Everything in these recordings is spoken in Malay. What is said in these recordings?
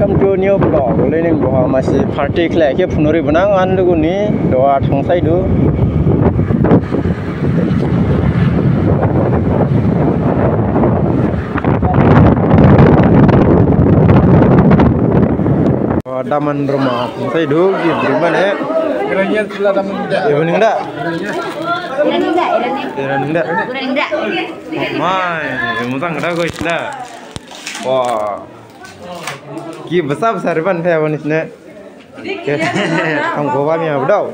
welcome to new vlog. Learning bahwa masih party kelak ke punuri benang an lugu ni doa tongsai du. Daman rumah tongsai du gitu mana? Iranya sebelah daman tidak. Evening dah. Irani enggak. Mai, mutang kada kau istilah. Wah. Ki besar ban saya wanis ne. Kamu bawa miya budau.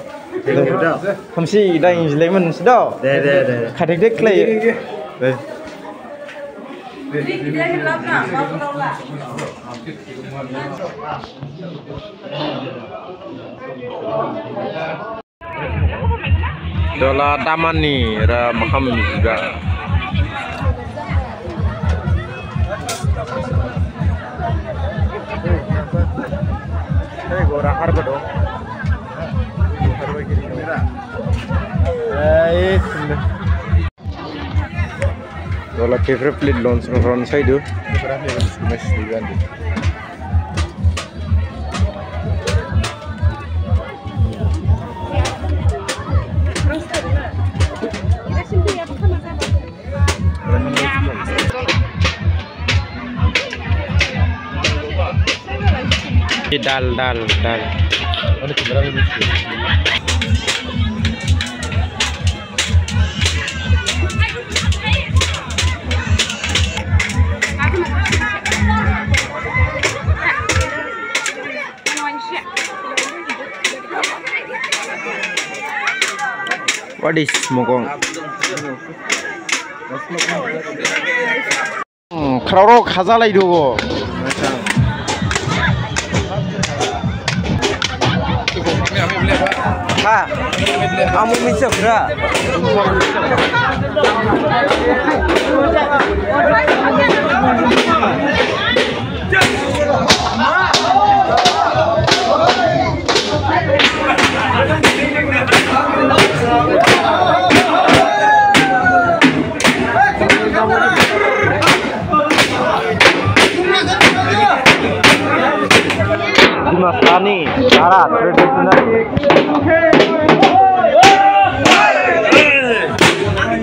Kamu si dah lemon sedau. Deh. Kadek dek lagi. Dola taman ni, ada makam juga. Gora harga dong. Harga gini kamera. Dola favorite plate launch from side do. Masih ganti. Dal. Ada kamera ni. What is mukong? Kerana khazal itu. Ha, kamu bisa berak. Dimasani, cara tradisional.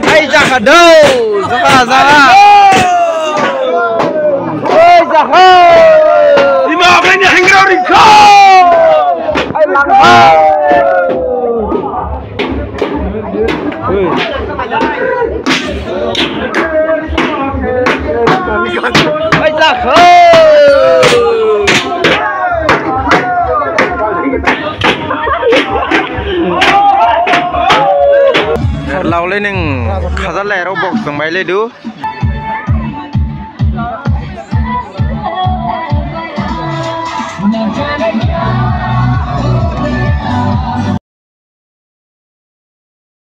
Hai Zakado, Zaka. Hai Zaka. Lima belas hingga Riko. Hai Langka. Hai Zaka. Lau lên neng khazal lai rau bok sang bai le du.